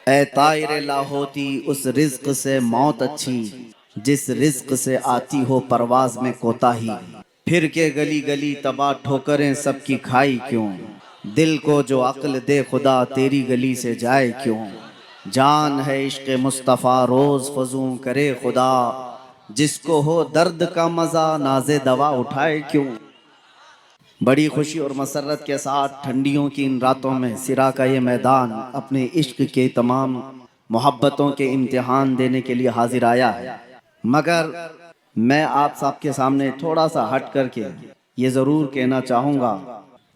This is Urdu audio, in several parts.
اے طائر لاہوتی اس رزق سے موت اچھی جس رزق سے آتی ہو پرواز میں کوتاہی، پھر کے گلی گلی تباہ ٹھوکریں سب کی کھائی کیوں، دل کو جو عقل دے خدا تیری گلی سے جائے کیوں، جان ہے عشق مصطفیٰ روز فزوں کرے خدا، جس کو ہو درد کا مزہ ناز دوا اٹھائے کیوں۔ بڑی خوشی اور مسرت کے ساتھ ٹھنڈیوں کی ان راتوں میں سرا کا یہ میدان اپنے عشق کے تمام محبتوں کے امتحان دینے کے لیے حاضر آیا ہے، مگر میں آپ سب کے سامنے تھوڑا سا ہٹ کر کے یہ ضرور کہنا چاہوں گا،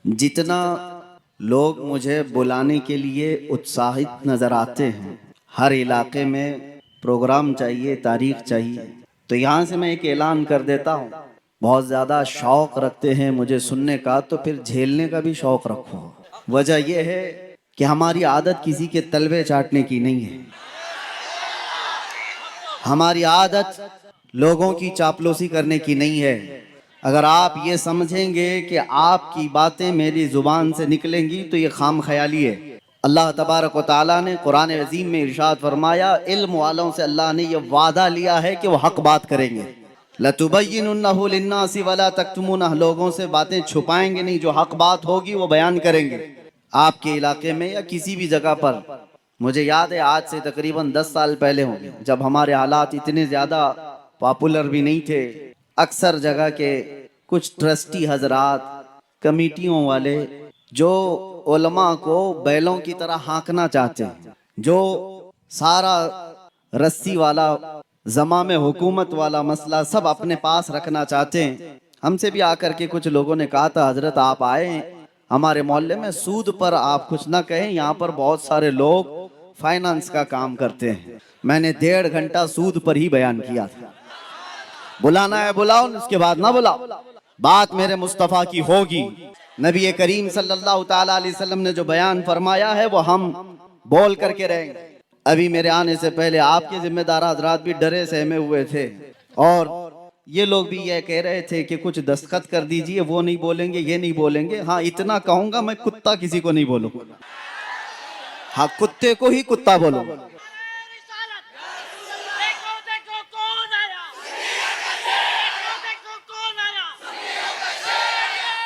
جتنا لوگ مجھے بلانے کے لیے اتساہت نظر آتے ہیں، ہر علاقے میں پروگرام چاہیے، تاریخ چاہیے، تو یہاں سے میں ایک اعلان کر دیتا ہوں، بہت زیادہ شوق رکھتے ہیں مجھے سننے کا تو پھر جھیلنے کا بھی شوق رکھو۔ وجہ یہ ہے کہ ہماری عادت کسی کے تلوے چاٹنے کی نہیں ہے، ہماری عادت لوگوں کی چاپلوسی کرنے کی نہیں ہے۔ اگر آپ یہ سمجھیں گے کہ آپ کی باتیں میری زبان سے نکلیں گی تو یہ خام خیالی ہے۔ اللہ تبارک و تعالیٰ نے قرآن عظیم میں ارشاد فرمایا، علم والوں سے اللہ نے یہ وعدہ لیا ہے کہ وہ حق بات کریں گے۔ لَتُبَيِّنُنَّهُ لِلنَّاسِ وَلَا تَكْتُمُونَهُ، لوگوں سے باتیں چھپائیں گے نہیں، جو حق بات ہوگی وہ بیان کریں گے۔ آپ کے علاقے میں یا کسی بھی جگہ پر، مجھے یاد ہے آج سے تقریباً 10 سال پہلے ہوں گے، جب ہمارے حالات اتنے زیادہ پاپولر بھی نہیں تھے، اکثر جگہ کے کچھ ٹرسٹی حضرات، کمیٹیوں والے جو علماء کو بیلوں کی طرح ہانکنا چاہتے ہیں، جو سارا رسی والا زمام حکومت والا مسئلہ سب اپنے پاس رکھنا چاہتے ہیں، ہم سے بھی آ کر کے کچھ لوگوں نے کہا تھا، حضرت آپ آئے ہیں ہمارے محلے میں، سود پر آپ کچھ نہ کہیں، یہاں پر بہت سارے لوگ فائنانس کا کام کرتے ہیں۔ میں نے 1.5 گھنٹہ سود پر ہی بیان کیا تھا۔ بلانا ہے بلاؤ، اس کے بعد نہ بلاؤ، بات میرے مصطفیٰ کی ہوگی۔ نبی کریم صلی اللہ تعالیٰ علیہ وسلم نے جو بیان فرمایا ہے وہ ہم بول کر کے رہیں گے۔ ابھی میرے آنے سے پہلے آپ کے ذمہ دار حضرات بھی ڈرے سہمے ہوئے تھے، اور یہ لوگ بھی یہ کہہ رہے تھے کہ کچھ دستخط کر دیجئے، وہ نہیں بولیں گے، یہ نہیں بولیں گے۔ ہاں اتنا کہوں گا، میں کتا کسی کو نہیں بولوں گا، ہاں کتے کو ہی کتا بولوں گا۔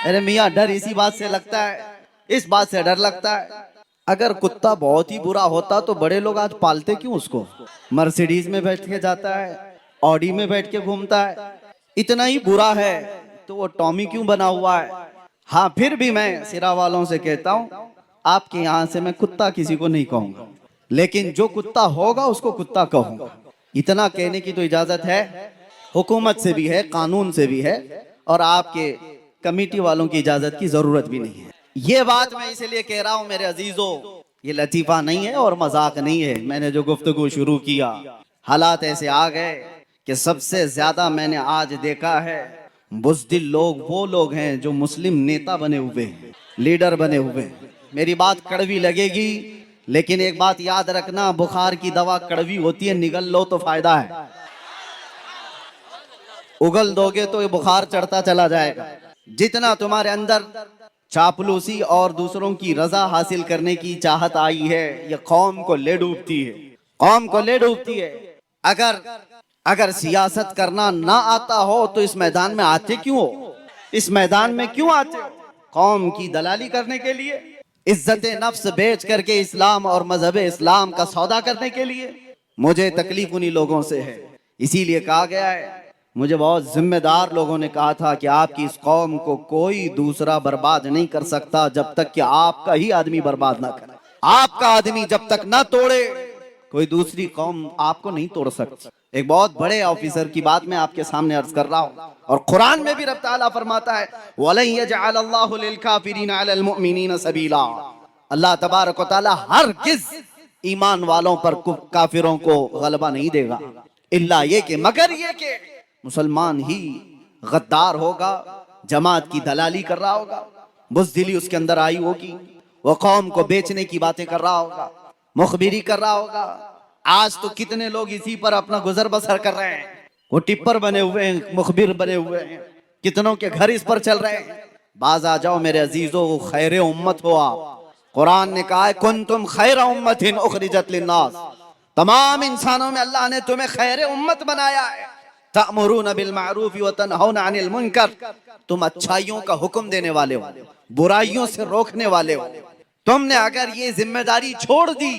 ارے میاں ڈر اسی بات سے لگتا ہے، اس بات سے ڈر لگتا ہے، اگر کتا بہت ہی برا ہوتا تو بڑے لوگ آج پالتے کیوں اس کو؟ مرسیڈیز میں بیٹھ کے جاتا ہے، آڈی میں بیٹھ کے گھومتا ہے، اتنا ہی برا ہے تو وہ ٹامی کیوں بنا ہوا ہے؟ ہاں پھر بھی میں سرا والوں سے کہتا ہوں، آپ کے یہاں سے میں کتا کسی کو نہیں کہوں گا، لیکن جو کتا ہوگا اس کو کتا کہوں گا۔ اتنا کہنے کی تو اجازت ہے، حکومت سے بھی ہے، قانون سے بھی ہے، اور آپ کے کمیٹی والوں کی اجازت کی ضرورت بھی نہیں ہے۔ یہ بات میں اس لیے کہہ رہا ہوں میرے عزیزو، یہ لطیفہ نہیں ہے اور مذاق نہیں ہے۔ میں نے جو گفتگو شروع کیا، حالات ایسے آ گئے کہ سب سے زیادہ میں نے آج دیکھا ہے بزدل لوگ وہ لوگ ہیں جو مسلم نیتا بنے ہوئے ہیں، لیڈر بنے ہوئے ہیں۔ میری بات کڑوی لگے گی، لیکن ایک بات یاد رکھنا، بخار کی دوا کڑوی ہوتی ہے، نگل لو تو فائدہ ہے، اگل دو گے تو یہ بخار چڑھتا چلا جائے گا۔ جتنا تمہارے اندر چاپلوسی اور دوسروں کی رضا حاصل کرنے کی چاہت آئی ہے، یہ قوم کو لے ڈوبتی ہے، قوم کو لے ڈوبتی ہے۔ اگر سیاست کرنا نہ آتا ہو تو اس میدان میں آتے کیوں ہو؟ اس میدان میں کیوں آتے ہو؟ قوم کی دلالی کرنے کے لیے، عزت نفس بیچ کر کے اسلام اور مذہب اسلام کا سودا کرنے کے لیے؟ مجھے تکلیف انہی لوگوں سے ہے، اسی لیے کہا گیا ہے، مجھے بہت ذمہ دار لوگوں نے کہا تھا کہ آپ کی اس قوم کو کوئی دوسرا برباد نہیں کر سکتا جب تک کہ آپ کا ہی آدمی برباد نہ کرے۔ آپ کا آدمی جب تک نہ توڑے کوئی دوسری قوم آپ کو نہیں توڑ سکتی۔ ایک بہت بڑے آفیسر کی بات میں آپ کے سامنے عرض کر رہا ہوں، اور قرآن میں بھی رب تعالیٰ فرماتا ہے وَلَن يَجْعَلَ اللَّهُ لِلْكَافِرِينَ عَلَى الْمُؤْمِنِينَ سَبِيلًا، اللہ تبارک و تعالیٰ ہرگز ایمان والوں پر کافروں کو غلبہ نہیں دے گا، الا یہ کہ مگر یہ کہ مسلمان ہی غدار ہوگا، جماعت کی دلالی کر رہا ہوگا، بزدلی اس کے اندر آئی ہوگی، وہ قوم کو بیچنے کی باتیں کر رہا ہوگا، مخبری کر رہا ہوگا۔ آج تو کتنے لوگ اسی پر اپنا گزر بسر کر رہے ہیں، وہ ٹپر بنے ہوئے ہیں، مخبر بنے ہوئے ہیں، کتنوں کے گھر اس پر چل رہے ہیں۔ باز آ جاؤ میرے عزیزو، خیر امت ہو آپ، قرآن نے کہا ہے کنتم خیر امت اخرجت للناس، تمام انسانوں میں اللہ نے تمہیں خیر امت بنایا ہے. تأمرون بالمعروف وتنہون عن المنکر، تم اچھائیوں کا حکم دینے والے ہو، برائیوں سے روکنے والے ہو. تم نے اگر یہ ذمہ داری چھوڑ دی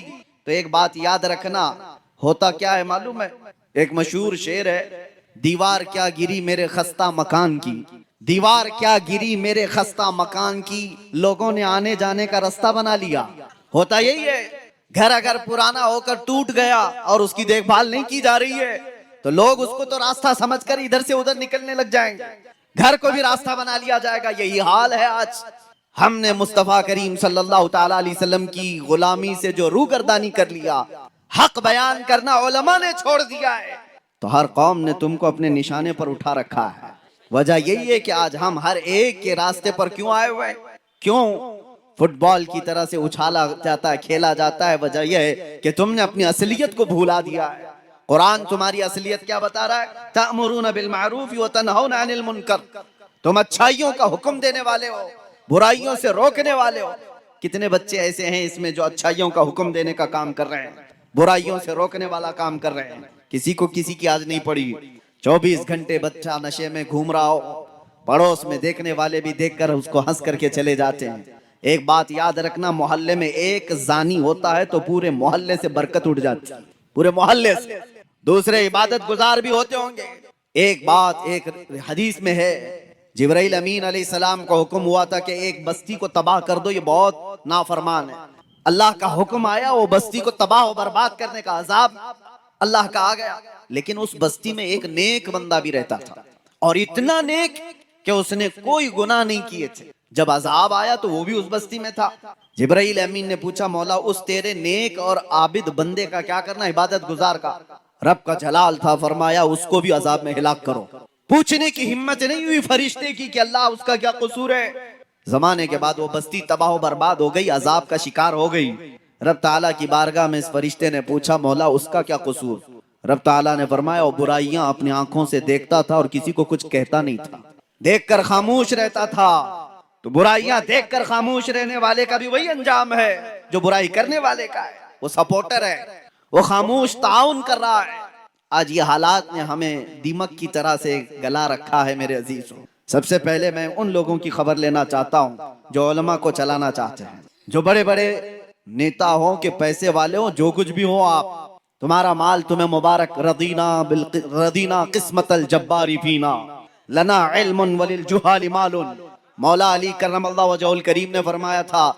تو ایک بات یاد رکھنا، ہوتا کیا ہے معلوم ہے؟ ایک مشہور شعر ہے، دیوار کیا گری میرے خستہ مکان کی، دیوار کیا گری میرے خستہ مکان کی، لوگوں نے آنے جانے کا راستہ بنا لیا. ہوتا یہی ہے، گھر اگر پرانا ہو کر ٹوٹ گیا اور اس کی دیکھ بھال نہیں کی جا رہی ہے تو لوگ اس کو تو راستہ سمجھ کر ادھر سے ادھر نکلنے لگ جائیں گے، گھر کو بھی راستہ بنا لیا جائے گا. یہی حال ہے آج. ہم نے مصطفیٰ کریم صلی اللہ تعالیٰ علیہ وسلم کی غلامی سے جو روگردانی کر لیا، حق بیان کرنا علماء نے چھوڑ دیا ہے، تو ہر قوم نے تم کو اپنے نشانے پر اٹھا رکھا ہے. وجہ یہی ہے کہ آج ہم ہر ایک کے راستے پر کیوں آئے ہوئے ہیں؟ کیوں فٹ بال کی طرح سے اچھالا جاتا ہے، کھیلا جاتا ہے؟ وجہ یہ ہے کہ تم نے اپنی اصلیت کو بھولا دیا ہے. قرآن تمہاری اصلیت کیا بتا رہا ہے؟ تأمرون بالمعروف وتنہون عن المنکر، تم اچھائیوں کا حکم دینے والے ہو، برائیوں سے روکنے والے ہو. کتنے بچے ایسے ہیں اس میں جو اچھائیوں کا حکم دینے کا کام کر رہے ہیں، برائیوں سے روکنے والا کام کر رہے ہیں. کسی کو کسی کی آج نہیں پڑی. 24 گھنٹے بچہ نشے میں گھوم رہا ہو، پڑوس میں دیکھنے والے بھی دیکھ کر اس کو ہنس کر کے چلے جاتے ہیں. ایک بات یاد رکھنا، محلے میں ایک زانی ہوتا ہے تو پورے محلے سے برکت اٹھ جاتی ہے، پورے محلے سے. دوسرے عبادت گزار بھی ہوتے ہوں گے. ایک بات ایک حدیث میں ہے، جبرائیل امین علیہ السلام کو حکم ہوا تھا کہ ایک بستی کو تباہ کر دو، یہ بہت نافرمان ہے. اللہ کا حکم آیا، وہ بستی کو تباہ و برباد کرنے کا عذاب اللہ کا آ گیا. لیکن اس بستی میں ایک نیک بندہ بھی رہتا تھا، اور اتنا نیک کہ اس نے کوئی گناہ نہیں کیے تھے. جب عذاب آیا تو وہ بھی اس بستی میں تھا. جبرائیل امین نے پوچھا مولا اس تیرے نیک اور عابد بندے کا کیا کرنا، عبادت گزار کا؟ رب کا جلال تھا، فرمایا اس کو بھی عذاب میں ہلاک کرو. پوچھنے کی ہمت نہیں ہوئی فرشتے کی کہ اللہ اس کا کیا قصور ہے. زمانے کے بعد وہ بستی تباہ و برباد ہو گئی، عذاب کا شکار ہو گئی. رب تعالیٰ کی بارگاہ میں اس فرشتے نے پوچھا مولا اس کا کیا قصور؟ رب تعالیٰ نے فرمایا وہ برائیاں اپنی آنکھوں سے دیکھتا تھا اور کسی کو کچھ کہتا نہیں تھا، دیکھ کر خاموش رہتا تھا. تو برائیاں دیکھ کر خاموش رہنے والے کا بھی وہی انجام ہے جو برائی کرنے والے کا ہے. وہ سپورٹر ہے، وہ خاموش تعاون کر رہا ہے. آج یہ حالات نے ہمیں دیمک کی طرح سے گلا رکھا ہے میرے عزیزوں. سب سے پہلے میں ان لوگوں کی خبر لینا چاہتا ہوں جو علماء کو چلانا چاہتے ہیں، جو بڑے بڑے نیتا ہوں کہ پیسے والے ہوں، جو کچھ بھی ہو آپ، تمہارا مال تمہیں مبارک. رضینا قسمت الجبار فینا لنا علم وللجہال مال. مولا علی کرم اللہ وجہہ الکریم نے فرمایا تھا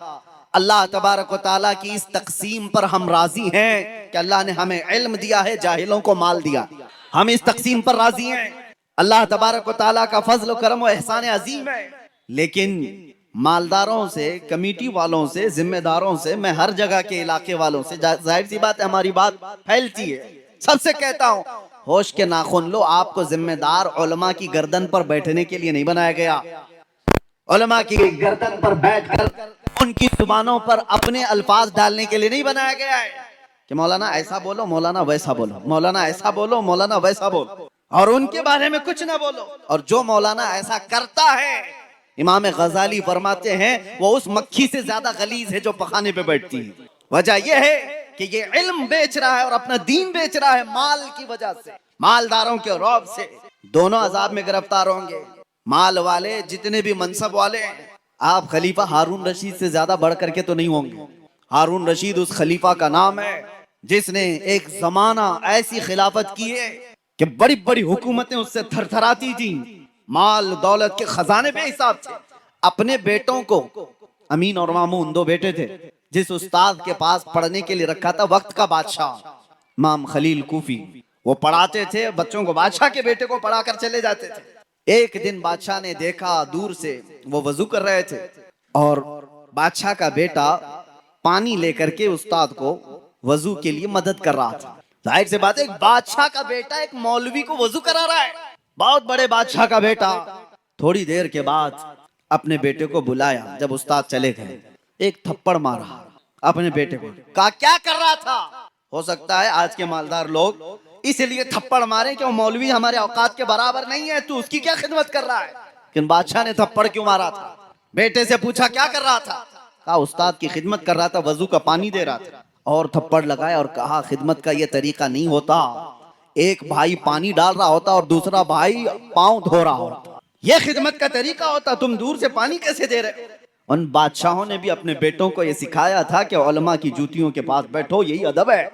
اللہ تبارک و تعالیٰ کی اس تقسیم پر ہم راضی ہیں کہ اللہ نے ہمیں علم دیا ہے، جاہلوں کو مال دیا. ہم اس تقسیم پر راضی ہیں. اللہ تبارک و تعالیٰ کا فضل و کرم و احسان عظیم ہے. لیکن مالداروں سے، کمیٹی والوں سے، ذمہ داروں سے، میں ہر جگہ کے علاقے والوں سے، ظاہر سی بات ہے ہماری بات پھیلتی ہے، سب سے کہتا ہوں ہوش کے ناخن لو. آپ کو ذمہ دار علماء کی گردن پر بیٹھنے کے لیے نہیں بنایا گیا. علماء کی گردن پر بیٹھ کر ان کی زبانوں پر اپنے الفاظ ڈالنے کے لیے نہیں بنایا گیا ہے کہ مولانا ایسا بولو، مولانا ویسا بولو، مولانا ایسا بولو، مولانا ویسا بولو، اور ان کے بارے میں کچھ نہ بولو. اور جو مولانا ایسا کرتا ہے، امام غزالی فرماتے ہیں وہ اس مکھی سے زیادہ غلیظ ہے جو پخانے پہ بیٹھتی ہے. وجہ یہ ہے کہ یہ علم بیچ رہا ہے اور اپنا دین بیچ رہا ہے. مال کی وجہ سے، مالداروں کے رعب سے دونوں عذاب میں گرفتار ہوں گے. مال والے جتنے بھی منصب والے ہیں، آپ خلیفہ ہارون رشید سے زیادہ بڑھ کر کے تو نہیں ہوں گے. ہارون رشید اس خلیفہ کا نام ہے جس نے ایک زمانہ ایسی خلافت کی ہے کہ بڑی بڑی حکومتیں اس سے تھر تھراتی تھیں. مال دولت کے خزانے بے حساب تھے. اپنے بیٹوں کو، امین اور مامون دو بیٹے تھے، جس استاد کے پاس پڑھنے کے لیے رکھا تھا وقت کا بادشاہ امام خلیل کوفی، وہ پڑھاتے تھے بچوں کو، بادشاہ کے بیٹے کو پڑھا کر چلے جاتے تھے. ایک دن بادشاہ نے دیکھا دور سے، وہ وضو کر رہے تھے اور بادشاہ کا بیٹا پانی لے کر کے استاد کو وضو کے لیے مدد کر رہا تھا. ظاہر سے بات ہے ایک بادشاہ کا بیٹا ایک مولوی کو وضو کرا رہا ہے، بہت بڑے بادشاہ کا بیٹا. تھوڑی دیر کے بعد اپنے بیٹے کو بلایا. جب استاد چلے گئے ایک تھپڑ مارا اپنے بیٹے کو. کہا کیا کر رہا تھا؟ ہو سکتا ہے آج کے مالدار لوگ اس لیے تھپڑ مارے کہ وہ مولوی ہمارے اوقات کے برابر نہیں ہے، تو اس کی کیا خدمت کر رہا ہے. لیکن بادشاہ نے تھپڑ کیوں مارا تھا؟ بیٹے سے پوچھا کیا کر رہا تھا؟ کہا استاد کی خدمت کر رہا تھا، وضو کا پانی دے رہا تھا، اور تھپڑ لگایا اور کہا خدمت کا یہ طریقہ نہیں ہوتا، ایک بھائی پانی ڈال رہا ہوتا اور دوسرا بھائی پاؤں دھو رہا ہوتا، یہ خدمت کا طریقہ ہوتا، تم دور سے پانی کیسے دے رہے؟ ان بادشاہوں نے بھی اپنے بیٹوں کو یہ سکھایا تھا کہ علماء کی جوتیوں کے پاس بیٹھو، یہی ادب ہے،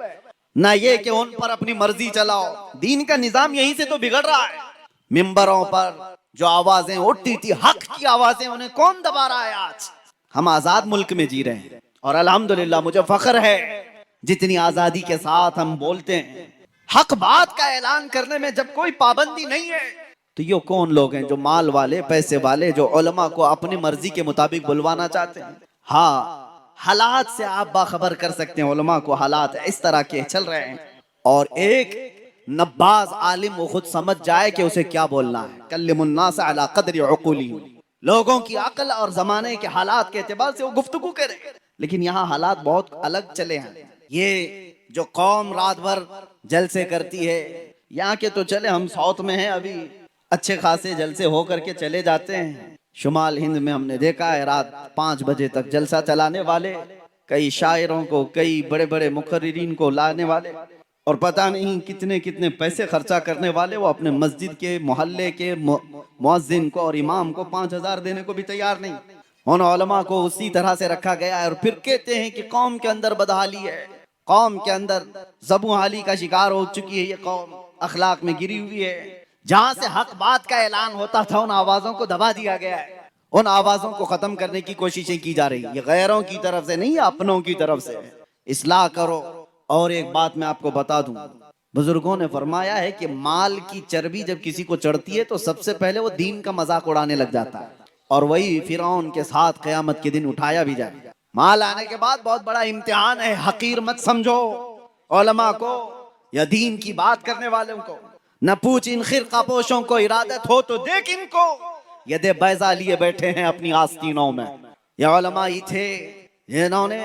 نہ یہ کہ ان پر اپنی مرضی چلاؤ۔ دین کا نظام یہیں سے تو بگڑ رہا ہے۔ ممبروں پر جو آوازیں اٹھتی تھی، حق کی آوازیں، انہیں کون دبا رہا ہے؟ آج ہم آزاد ملک میں جی رہے ہیں، اور الحمدللہ مجھے فخر ہے جتنی آزادی کے ساتھ ہم بولتے ہیں۔ حق بات کا اعلان کرنے میں جب کوئی پابندی نہیں ہے تو یہ کون لوگ ہیں جو مال والے، پیسے والے، جو علماء کو اپنی مرضی کے مطابق بلوانا چاہتے ہیں؟ ہاں، حالات سے آپ باخبر کر سکتے ہیں علماء کو، حالات اس طرح کے چل رہے ہیں، اور ایک نباز عالم وہ خود سمجھ جائے کہ اسے کیا بولنا ہے۔ کلم الناس علی قدر عقولہم، لوگوں کی عقل اور زمانے کے حالات کے اعتبار سے وہ گفتگو کرے، لیکن یہاں حالات بہت الگ چلے ہیں۔ یہ جو قوم رات بھر جلسے کرتی ہے، یہاں کے تو چلے، ہم ساؤتھ میں ہیں، ابھی اچھے خاصے جلسے ہو کر کے چلے جاتے ہیں۔ شمال ہند میں ہم نے دیکھا ہے رات 5 بجے تک جلسہ چلانے والے، کئی شاعروں کو، کئی بڑے بڑے مقررین کو لانے والے، اور پتہ نہیں کتنے کتنے پیسے خرچہ کرنے والے، وہ اپنے مسجد کے، محلے کے مؤذن کو اور امام کو 5,000 دینے کو بھی تیار نہیں۔ ان علماء کو اسی طرح سے رکھا گیا ہے، اور پھر کہتے ہیں کہ قوم کے اندر بدحالی ہے، قوم کے اندر زبوں حالی کا شکار ہو چکی ہے، یہ قوم اخلاق میں گری ہوئی ہے۔ جہاں سے حق بات کا اعلان ہوتا تھا ان آوازوں کو دبا دیا گیا ہے، ان آوازوں کو ختم کرنے کی کوششیں کی جا رہی ہیں۔ یہ غیروں کی طرف سے نہیں، اپنوں کی طرف سے اصلاح کرو۔ اور ایک بات میں آپ کو بتا دوں، بزرگوں نے فرمایا ہے کہ مال کی چربی جب کسی کو چڑھتی ہے تو سب سے پہلے وہ دین کا مذاق اڑانے لگ جاتا ہے، اور وہی فرعون کے ساتھ قیامت کے دن اٹھایا بھی جائے۔ مال آنے کے بعد بہت بڑا امتحان ہے، حقیر مت سمجھو علماء کو یا دین کی بات کرنے والوں کو۔ نہ پوچھ ان خرقہ پوشوں کو، ارادت ہو تو دیکھ ان کو، یہ بیضا لیے بیٹھے ہیں اپنی آستینوں میں۔ یہ علماء ہی تھے جنہوں نے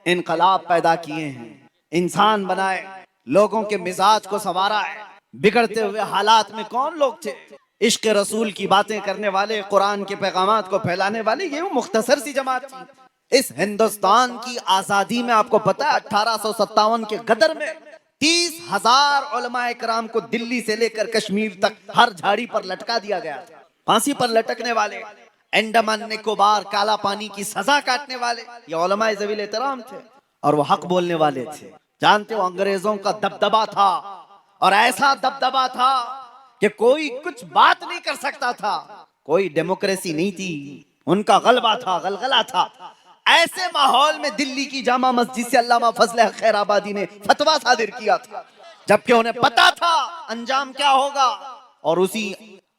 انقلاب پیدا کیے ہیں، انسان بنائے، لوگوں کے مزاج کو سنوارا ہے۔ بگڑتے ہوئے حالات میں کون لوگ تھے؟ عشق رسول کی باتیں کرنے والے، قرآن کے پیغامات کو پھیلانے والے، یہ وہ مختصر سی جماعت تھی۔ اس ہندوستان کی آزادی میں آپ کو پتا ہے 1857 کے غدر میں 30,000 علماء کرام کو دلی سے لے کر کشمیر تک ہر جھاڑی پر لٹکا دیا گیا تھا۔ پھانسی پر لٹکنے والے، انڈمان نکوبار کالا پانی کی سزا کاٹنے والے، یہ علماء ذویل احترام تھے، اور وہ حق بولنے والے تھے۔ جانتے ہو انگریزوں کا دبدبا تھا، اور ایسا دبدبا تھا کہ کوئی کچھ بات نہیں کر سکتا تھا، کوئی ڈیموکریسی نہیں تھی، ان کا غلبہ تھا، غلغلہ تھا۔ ایسے ماحول میں دلی کی جامع مسجد سے علامہ فضل حق خیر آبادی نے فتویٰ صادر کیا تھا، جبکہ انہیں پتا تھا انجام کیا ہوگا، اور اسی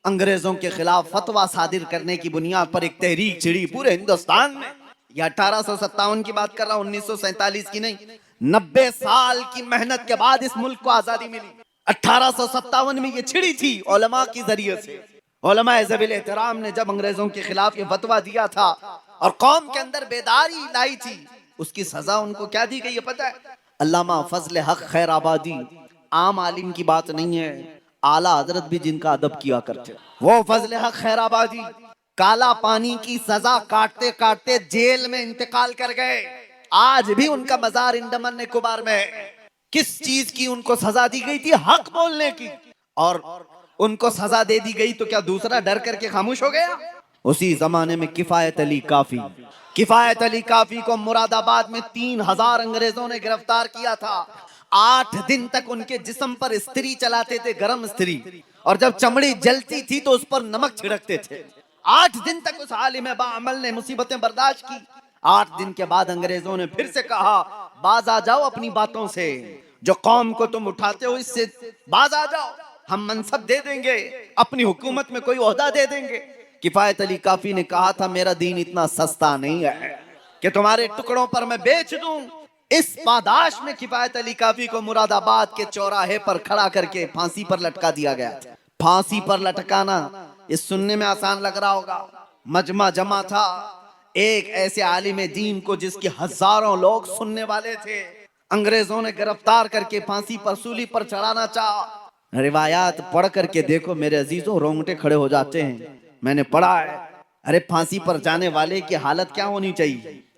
انگریزوں کے خلاف فتویٰ صادر کرنے کی بنیاد پر ایک تحریک چھڑی پورے ہندوستان میں۔ یہ 1857 کی بات کر رہا ہوں، 1947 کی نہیں۔ 90 سال کی محنت کے بعد اس ملک کو آزادی ملی۔ 1857 میں یہ چھڑی تھی علماء کی ذریعے سے۔ علماء ذویل احترام نے جب انگریزوں کے خلاف یہ فتویٰ دیا تھا اور قوم کے اندر بیداری لائی تھی، اس کی سزا ان کو کیا دی گئی ہے پتہ ہے؟ علامہ فضل حق خیر آبادی عام عالم کی بات نہیں ہے، اعلیٰ حضرت بھی جن کا ادب کیا کرتے، وہ فضل حق خیر آبادی کالا پانی کی سزا کاٹتے کاٹتے جیل میں انتقال کر گئے۔ آج بھی ان کا مزار انڈمان نکوبار میں ہے۔ کس چیز کی ان کو سزا دی گئی تھی؟ حق بولنے کی، اور ان کو سزا دے دی گئی تو کیا دوسرا ڈر کر کے خاموش ہو گیا؟ اسی زمانے میں کفایت علی کافی، کفایت علی کافی کو مراد آباد میں 3,000 انگریزوں نے گرفتار کیا تھا۔ 8 دن تک ان کے جسم پر استری چلاتے تھے، گرم استری، اور جب چمڑی جلتی تھی تو اس پر نمک چھڑکتے تھے۔ 8 دن تک اس عالم باعمل نے مصیبتیں برداشت کی۔ 8 دن کے بعد انگریزوں نے پھر سے کہا باز آ جاؤ اپنی باتوں سے، جو قوم کو تم اٹھاتے ہو اس سے باز آ جاؤ، ہم منصب دے دیں گے، اپنی حکومت میں کوئی عہدہ دے دیں گے۔ کفایت علی کافی نے کہا تھا میرا دین اتنا سستا نہیں ہے کہ تمہارے ٹکڑوں پر میں بیچ دوں۔ اس پاداش میں کفایت علی کافی کو مراد آباد کے چوراہے پر کھڑا کر کے پھانسی پر لٹکا دیا گیا۔ پھانسی پر لٹکانا یہ سننے میں آسان لگ رہا ہوگا، مجمع جمع تھا ایک ایسے عالم دین کو جس کے ہزاروں لوگ سننے والے تھے، انگریزوں نے گرفتار کر کے پھانسی پر سولی پر چڑھانا چاہا۔ روایات پڑھ کر کے دیکھو میرے عزیزوں، رونگٹے کھڑے ہو جاتے ہیں۔ میں نے پڑھا ہے، ارے پھانسی پر جانے والے کی حالت کیا ہونی چاہیے؟